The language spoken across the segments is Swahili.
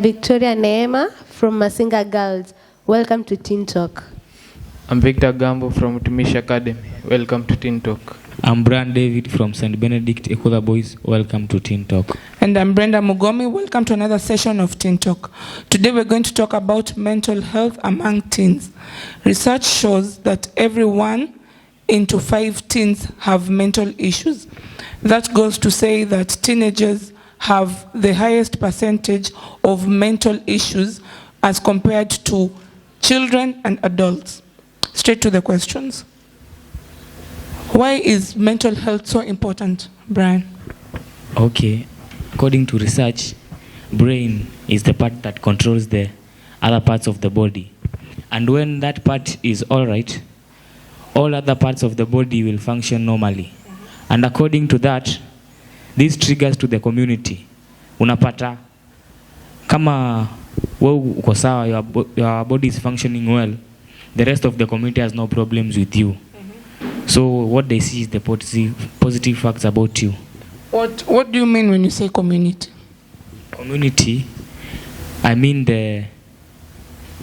Victoria Neema from Masinga Girls. Welcome to Teen Talk. I'm Victor Gambo from Tumishi Academy. Welcome to Teen Talk. I'm Brian David from St. Benedict Equala Boys. Welcome to Teen Talk. And I'm Brenda Mugomi. Welcome to another session of Teen Talk. Today we're going to talk about mental health among teens. Research shows that every 1 into 5 teens have mental issues. That goes to say that teenagers have the highest percentage of mental issues as compared to children and adults. Straight to the questions. Why is mental health so important, Brian? Okay. According to research, brain is the part that controls the other parts of the body. And when that part is all right, all other parts of the body will function normally. And according to that, this triggers to the community. Unapata, kama wewe uko sawa, your body is functioning well, the rest of the community has no problems with you. So what they see is the positive facts about you. What do you mean when you say community? Community, I mean the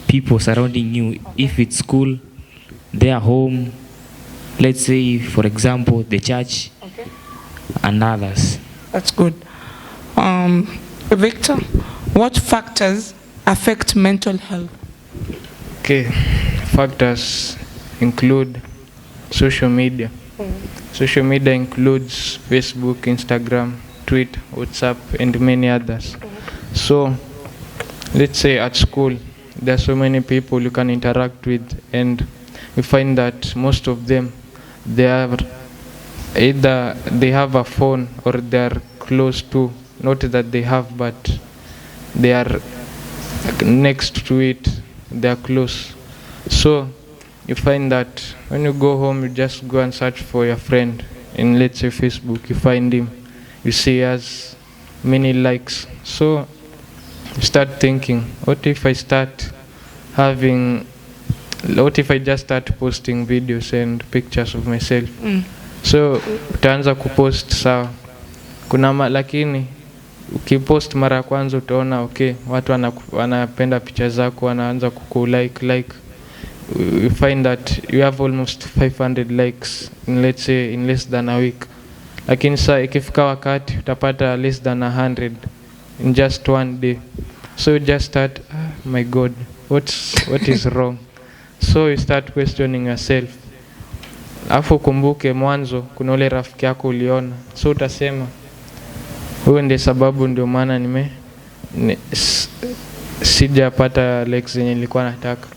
people surrounding you. If it's school, their home, let's say, for example, the church, okay, and others. That's good. Victor, what factors affect mental health? Okay, factors include social media. Social media includes Facebook, Instagram, Twitter, WhatsApp, and many others. So, let's say at school, there are so many people you can interact with, and you find that most of them, they are either they have a phone or they are close to, not that they have, but they are next to it, they are close. So you find that when you go home, you just go and search for your friend in, let's say, Facebook. You find him, you see he has many likes. So you start thinking, what if I just start posting videos and pictures of myself? So utaanza kupost sawa. Lakini ukipost mara ya kwanza utaona okay, watu wanapenda picha zako, wanaanza like. You find that you have almost 500 likes in, let's say, in less than a week. Lakini saa ikifika wakati utapata less than 100 in just one day. So you just start, my God, what is wrong? So you start questioning yourself. Afu kumbuke mwanzo kuna ule rafiki yako uliona. So utasema huyo ndiye sababu ndio maana sijapata likes zenye nilikuwa nataka.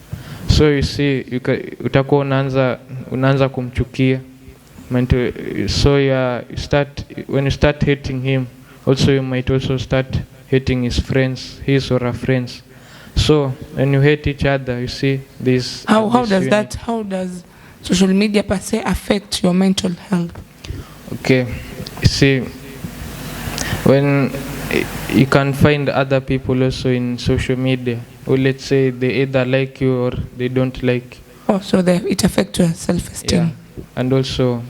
So you see, utakuwa unaanza kumchukia. So when you start hating him, also you might also start hating his or her friends. So when you hate each other, you see this. How does social media per se affect your mental health? Okay, you see, when you can find other people also in social media, or let's say they either like you or they don't like you. Oh, so it affects your self-esteem. Yeah, and also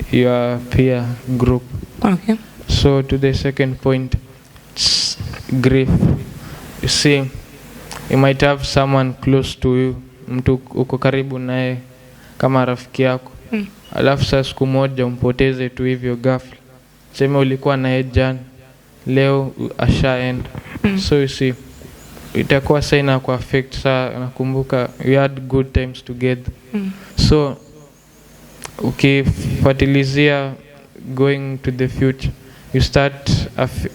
your peer group. Okay. So to the second point, it's grief. You see, you might have someone close to you, mtu uko karibu naye kama rafiki yako. Alafu saa siku moja umpoteze tu hivyo ghafla. Sema ulikuwa naye jana, leo ashaenda. So you see, itakuwa sana ku affect. Saa nakumbuka we had good times together. So ukifuatilizia going to the future,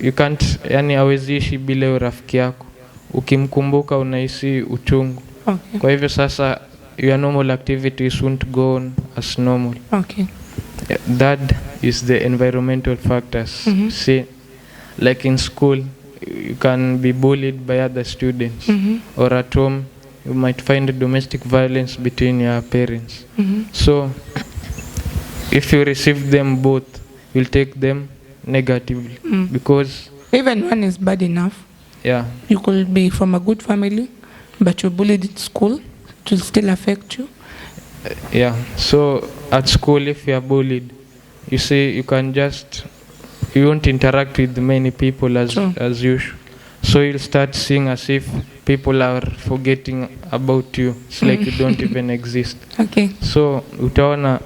you can't, yani hawezi ishi bila rafiki yako. Ukimkumbuka unahisi uchungu. Okay. Kwa hivyo sasa your normal activities won't go on as normal. Okay. That is the environmental factors. See, like in school, you can be bullied by other students, or at home, you might find domestic violence between your parents. So, if you receive them both, you'll take them negatively, because even one is bad enough. Yeah, you could be from a good family, but you're bullied at school, it will still affect you. Yeah, so at school, if you are bullied, you see, you won't interact with many people as usual. So you'll start seeing as if people are forgetting about you. It's like you don't even exist. Okay. So utaona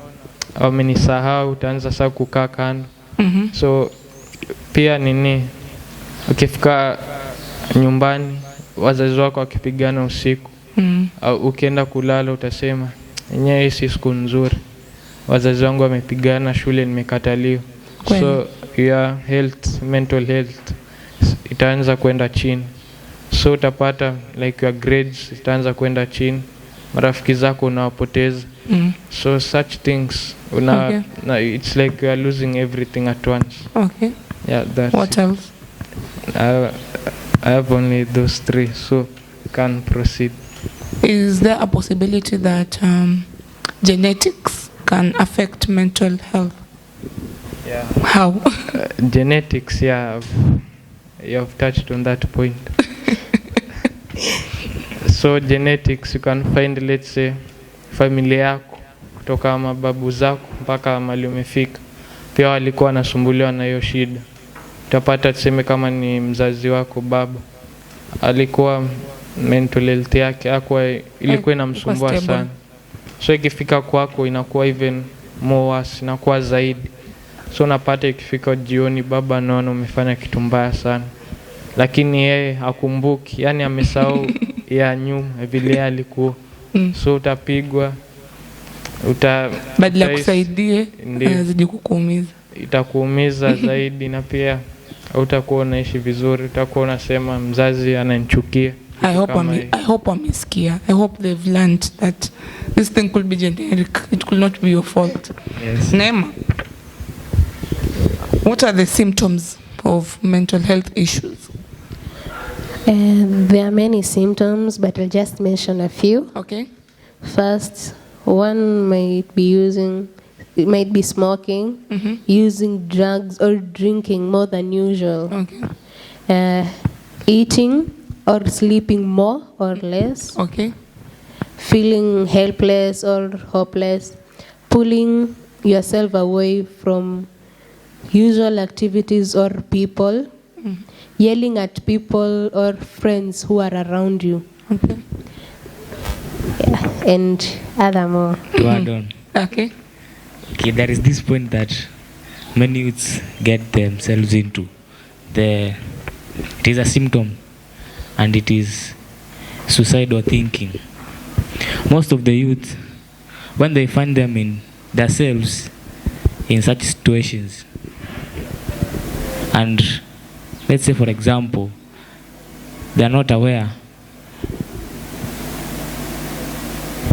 wamenisahau, utaanza sasa kukaa kando. So pia nini, ukifika nyumbani wazazi wako wakipigana usiku, au ukienda kulala utasema yenyewe si siku nzuri, wazazi wangu wamepigana, shule nimekataliwa. So your health, mental health itaanza kwenda chini. So utapata like your grades itaanza kwenda chini, marafiki zako unawapoteza. So such things it's like you are losing everything at once. Okay. Yeah, that's what it. else? I have only those three, so you can proceed. Is there a possibility that genetics can affect mental health? Yeah. How? Genetics, yeah, you have touched on that point. So genetics, you can find, let's say, familia yako kutoka mababu zako mpaka mahali umefika, pia walikuwa wanasumbuliwa na hiyo shida. Utapata tuseme kama ni mzazi wako baba, alikuwa mental health yake ilikuwa inamsumbua sana. So ikifika kwako inakuwa even more worse, inakuwa zaidi. So unapata ikifika jioni baba anaona umefanya kitu mbaya sana, lakini yeye hakumbuki, yani amesahau ya nyuma vile alikuwa. So utapigwa, badala kusaidie anazidi kukuumiza, itakuumiza zaidi, na pia utakuwa unaishi vizuri, utakuwa unasema mzazi ananichukia. I hope wamesikia. I hope they've learned that this thing could be generic. It could not be your fault. Yes. Neema, what are the symptoms of mental health issues? There are many symptoms, but I'll just mention a few. Okay. First, one might be smoking, using drugs or drinking more than usual. Okay. Eating or sleeping more or less. Okay. Feeling helpless or hopeless. Pulling yourself away from usual activities or people. Yelling at people or friends who are around you. Okay. Yeah, and other more. To add on. Okay. Okay, there is this point that many youths get themselves into. It is a symptom, and it is suicidal thinking. Most of the youth, when they find them in themselves in such situations, and let's say for example, they are not aware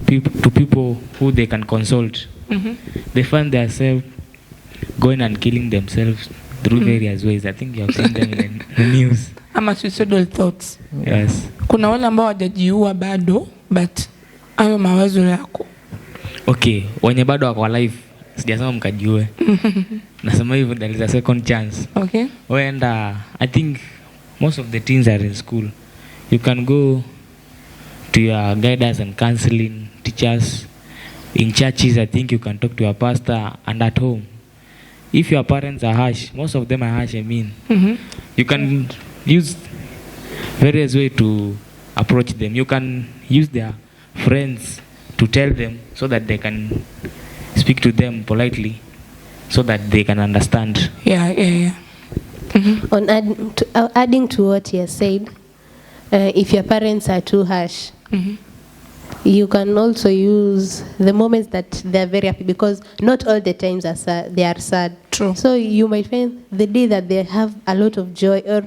to people who they can consult, they find themselves going and killing themselves through various ways. I think you have seen them in the news. Ama suicidal thoughts. Yes. Kuna wale ambao hawajajiua bado, but hayo mawazo yako. Okay, wenye bado wako alive, sijasema mkajiue. Nasema hivyo there is a second chance. Okay. And I think most of the teens are in school. You can go to your guidance and counseling teachers. In churches, I think you can talk to your pastor, and at home. If your parents are harsh, most of them are harsh, I mean, you can use various ways to approach them. You can use their friends to tell them so that they can speak to them politely so that they can understand. Yeah. On adding to what he has said, if your parents are too harsh, you can also use the moments that they're very happy, because not all the times they are sad. True. So you might find the day that they have a lot of joy, or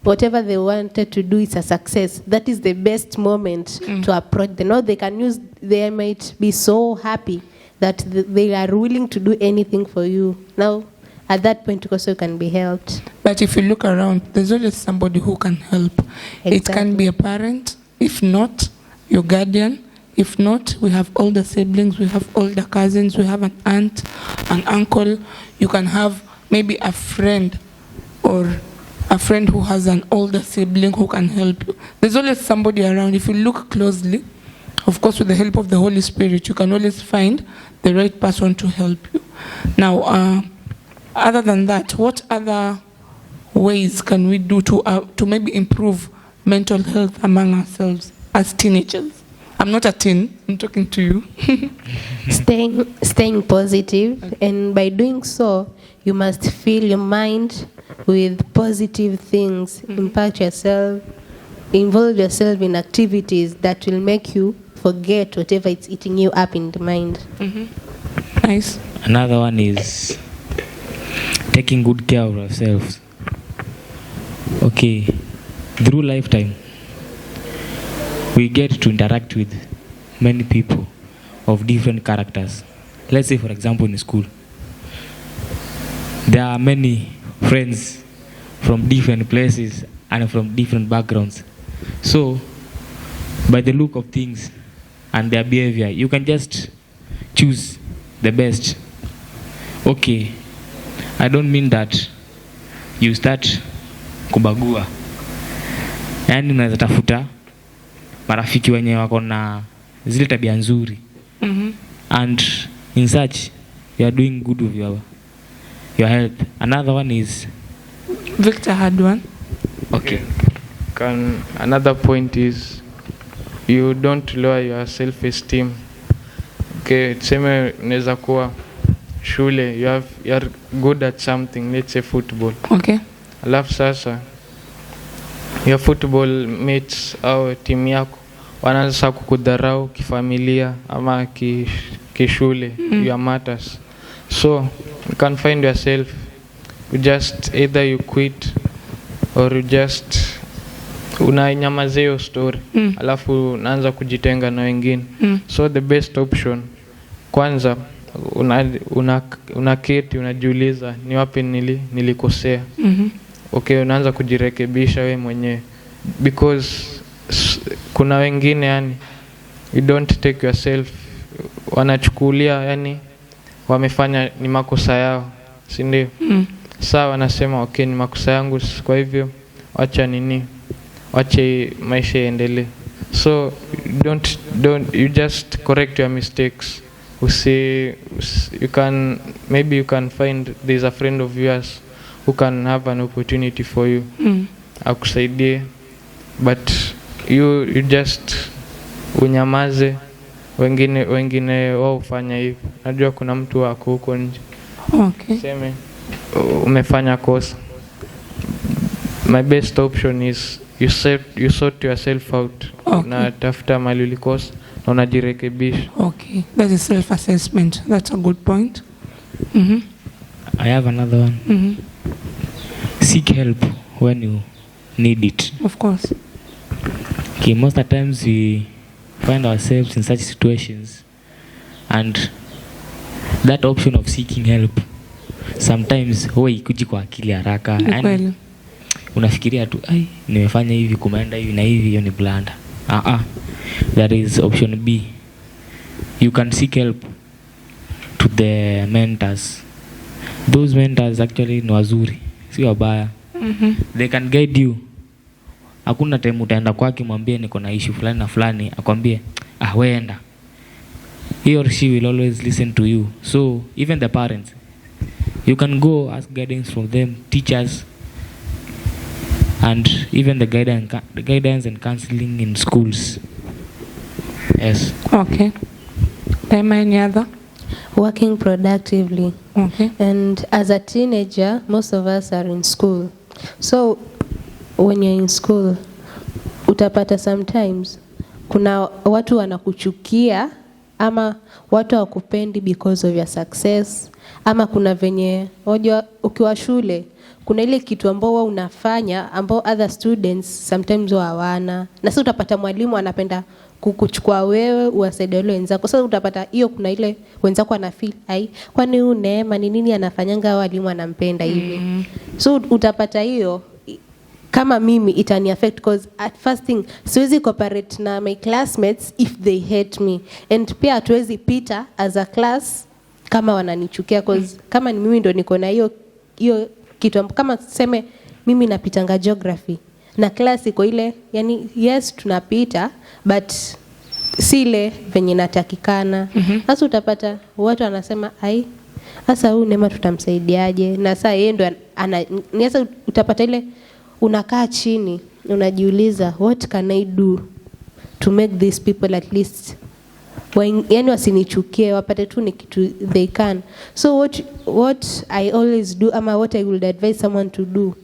whatever they wanted to do is a success. That is the best moment to approach them. Or they might be so happy that they are willing to do anything for you. Now, at that point, also you can be helped. But if you look around, there's always somebody who can help. Exactly. It can be a parent, if not, your guardian. If not, we have older siblings, we have older cousins, we have an aunt, an uncle. You can have maybe a friend, or a friend who has an older sibling who can help you. There's always somebody around. If you look closely, of course, with the help of the Holy Spirit, you can always find the right person to help you. Now, other than that, what other ways can we do to maybe improve mental health among ourselves as teenagers? I'm not a teen, I'm talking to you. Staying positive, and by doing so, you must fill your mind with positive things. Impact yourself, involve yourself in activities that will make you forget whatever it's eating you up in the mind. Nice. Another one is taking good care of ourselves. Okay, through lifetime, we get to interact with many people of different characters. Let's say, for example, in school, there are many friends from different places and from different backgrounds. So, by the look of things and their behavior, you can just choose the best. Okay, I don't mean that you start kubagua. Yani unaweza tafuta marafiki wenye wako na zile tabia nzuri. And in such, you are doing good with your health. Another one is Victor had one. Okay. Another point is you don't lower your self-esteem. Okay, tuseme unaweza kuwa shule, you are good at something, let's say football. Okay. Alafu sasa your football mates au timu yako wanaanza kukudharau kifamilia ama kishule, your matters. So you can find yourself, you just either you quit or you just unanyamazia hiyo story. Alafu unaanza kujitenga na wengine. So the best option, kwanza unaketi unajiuliza ni wapi nilikosea. Okay, unaanza kujirekebisha wewe mwenyewe, because kuna wengine yani you don't take yourself, wanachukulia yani wamefanya ni makosa yao, si ndio? Sawa, wanasema okay ni makosa yangu, kwa hivyo wache maisha yaendelee. So you just correct your mistakes. You can find there's a friend of yours who can have an opportunity for you, akusaidie, but you just unyamaze, wengine wao ufanya hivi. Najua kuna mtu wako huko nje. Okay. Seme umefanya kosa, my best option is you sort yourself out. Okay. Unatafuta mali ulikosa na unajirekebisha. Okay, that is self-assessment. That's a good point. I have another one. Seek help when you need it. Of course. Okay, most of the times we find ourselves in such situations, and that option of seeking help sometimes huwa ikuji kwa akili haraka. Kweli. Unafikiria tu nimefanya hivi, kumeenda hivi na hivi, hiyo ni blanda. There is option B. You can seek help to the mentors. Those mentors actually ni wazuri, si wabaya. They can guide you. Hakuna time utaenda kwake mwambie niko na issue fulani na fulani, akwambie weenda. He or she will always listen to you. So even the parents, you can go ask guidance from them, teachers, and even the guidance and counseling in schools. Yes. Okay. Any other? Working productively. Okay. And as a teenager, most of us are in school. So when you're in school, utapata sometimes kuna watu wanakuchukia ama watu hawakupendi because of your success, ama kuna venye unajua ukiwa shule kuna ile kitu ambao unafanya ambao other students sometimes hawana, na sasa utapata mwalimu anapenda kukuchukua wewe uwasaidie wale wenzako. Sasa utapata hiyo kuna ile wenzako ana feel kwani huyu Neema ni nini anafanyanga walimu anampenda hivi. So utapata hiyo kama mimi itani affect, because at first thing siwezi cooperate na my classmates if they hate me, and pia hatuwezi pita as a class kama wananichukia, because kama ni mimi ndo niko na hiyo kitu, kama seme mimi napitanga geography na class iko ile, yani yes tunapita but si ile venye natakikana. Sasa utapata watu wanasema Sasa huyu Neema tutamsaidiaje? Na sasa yeye ndo sasa utapata ile unakaa chini unajiuliza what can I do to make these people at least yani wasinichukie, wapate tu ni kitu they can. So what I always do ama what I would advise someone to do,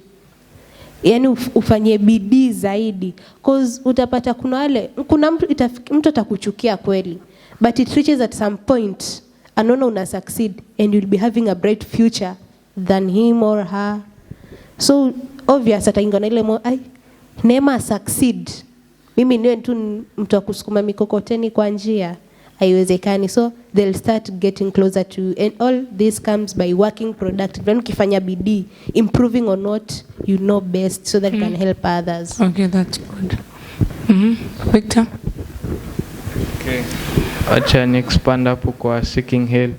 yani ufanye bidii zaidi, cause utapata kuna mtu atakuchukia kweli, but it reaches at some point anaona una succeed and you'll be having a bright future than him or her. So obvious ataingana ile Neema succeed, mimi niwe tu mtu wa kusukuma mikokoteni kwa njia, haiwezekani. So they'll start getting closer to you, and all this comes by working productive, when ukifanya bidii, improving on what you know best so that you can help others. Okay, that's good. Victor? Okay, acha ni expand hapo kwa seeking help.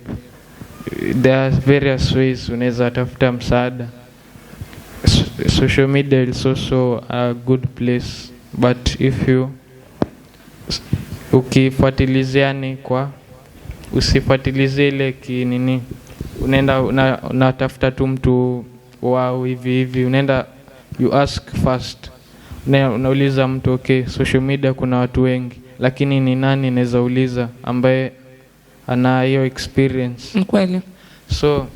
There are various ways unaweza tafuta msaada. Social media is also a good place, but if you ukifuatiliziani kwa usifuatilizie ile kinini, unaenda unatafuta tu mtu wao hivi, unaenda you ask first, unauliza mtu okay, social media kuna watu wengi, lakini ni nani naweza uliza ambaye ana hiyo experience? Kweli. So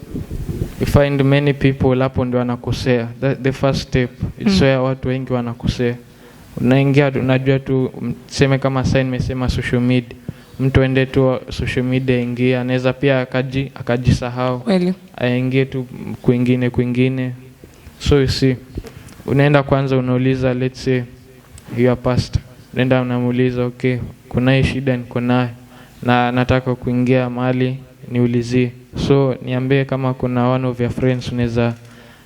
you find many people hapo ndio wanakosea. The first step it's where watu wengi wanakosea. Unaingia unajua tu sema kama sign nimesema social media, mtu ende tu social media ingia, anaweza pia akajisahau, kweli, aingie tu kwingine. So you see, unaenda kwanza unauliza, let's say your pastor, unaenda unamuuliza okay, kuna hii shida niko nayo na nataka kuingia mahali niulizie, so niambie kama kuna one of your friends unaweza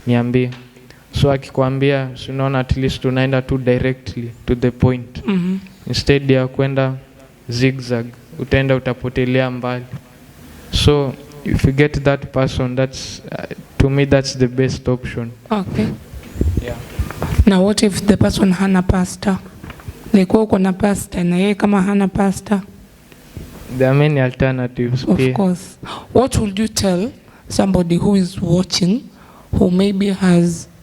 niambie. So akikwambia, unaona at least unaenda tu directly to the point. Instead ya kwenda zigzag, utaenda utapotelea mbali. So if you get that person, that's to me that's the best option. Okay. Yeah. Now what if the person hana pastor? Like uko na pastor na yeye kama hana pastor? There are many alternatives. Of course. What would you tell somebody who is watching, who maybe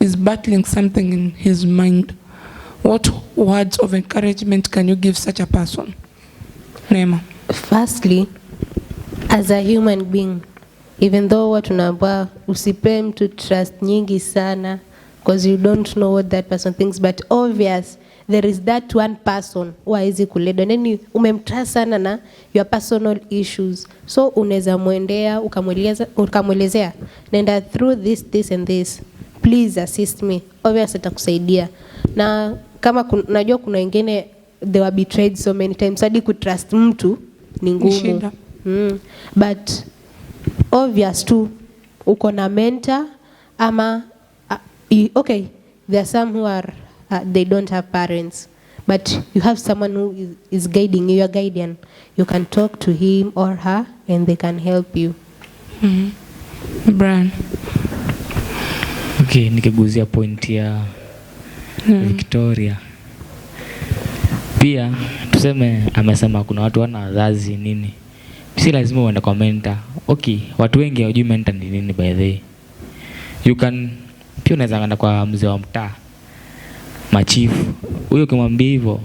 is battling something in his mind? What words of encouragement can you give such a person? Neema. Firstly, as a human being, even though what tunaambia usipe mtu trust nyingi sana, because you don't know what that person thinks, but obvious there is that one person who haizi kuledwa, nani umemtrust sana na your personal issues, so unaweza muendea ukamwelezea nenda through this and this, please assist me, obviously atakusaidia. Na kama unajua kuna wengine they were betrayed so many times, hadi kutrust mtu ni ngumu. But obvious tu uko na mentor ama okay, there are some who are they don't have parents, but you have someone who is guiding you, your guardian. You can talk to him or her and they can help you. Brian. Okay, nikiguzia point ya Victoria. Pia tuseme amesema kuna watu wana wazazi nini, si lazima uende kwa mentor. Okay, watu wengi hawajui mentor ni nini by the way. You can pia unaweza kwenda kwa mzee wa mtaa, machifu. Huyo kimwambia hivyo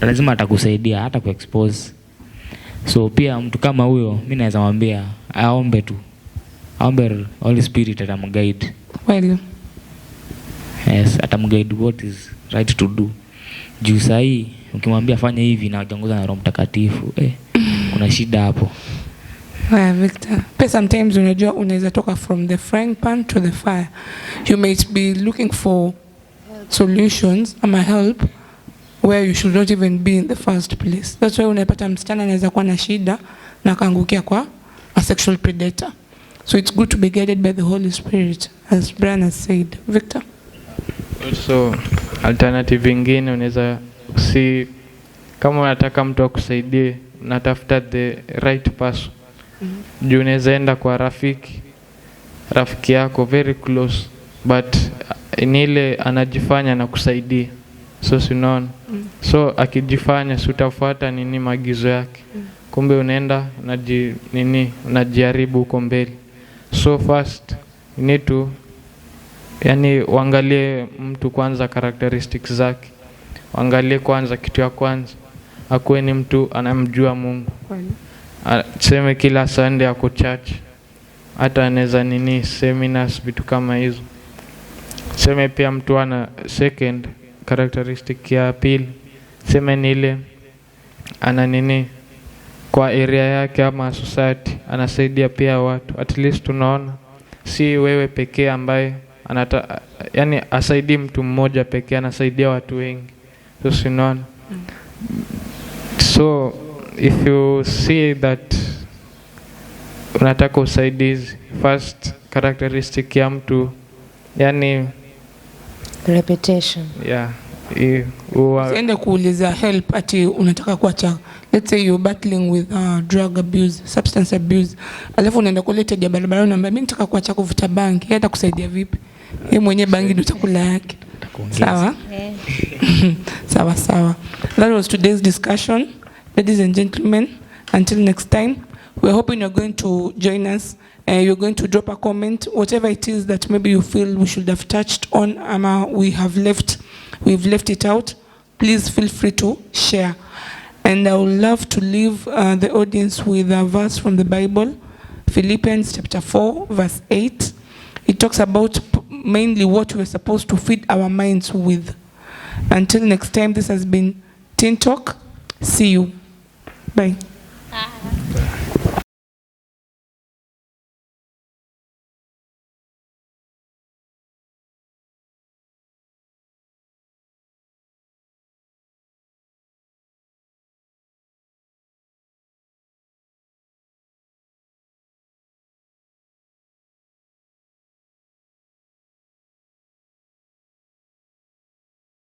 lazima atakusaidia hata kuexpose. So pia mtu kama huyo mimi naweza mwambia aombe tu. Aombe Holy Spirit atamguide. Well. Yes, atamguide what is right to do. Juu sahi ukimwambia fanya hivi na ujongoza na Roho Mtakatifu, kuna shida hapo. Victor, but sometimes unajua unaweza toka from the frying pan to the fire. You might be looking for solutions ama help where you should not even be in the first place. That's why unapata msichana anaweza kuwa na shida na kaangukia kwa a sexual predator. So it's good to be guided by the Holy Spirit, as Brian has said. Victor? Also, alternative ingine unaweza si kama unataka mtu akusaidie, unatafuta the right person. Juu unaweza enda kwa rafiki yako very close, but ni ile anajifanya na kusaidia. So unaona. So akijifanya si utafuata maagizo yake. Kumbe unaenda unajiharibu huko mbele. So first you need to yani uangalie mtu kwanza characteristics zake. Uangalie kwanza, kitu ya kwanza akuwe ni mtu anamjua Mungu. Tuseme kila Sunday ako church, hata anaweza nini seminars, vitu kama hizo. Tuseme pia mtu ana second characteristic ya pili, tuseme ni ile ana nini kwa area yake ama society, anasaidia pia watu. At least tunaona si wewe pekee ambaye yani asaidii mtu mmoja pekee, anasaidia watu wengi. So sinaona. So if you see that unataka usaidizi, first characteristic ya mtu yani Reputation. yeah, Usiende kuuliza help ati unataka kuacha. Let's say you're battling with drug abuse, substance abuse. Alafu unaenda kuleta barabara unaambia mimi nataka kuacha kuvuta bangi. Yeye atakusaidia vipi? Yeye mwenyewe bangi ndio chakula yake. Sawa? Sawa sawa. That was today's discussion. Ladies and gentlemen, until next time, we're hoping you're going to join us. You're going to drop a comment, whatever it is that maybe you feel we should have touched on, we've left it out. Please feel free to share. And I would love to leave the audience with a verse from the Bible, Philippians chapter 4, verse 8. It talks about mainly what we're supposed to feed our minds with. Until next time, this has been Teen Talk. See you. Bye.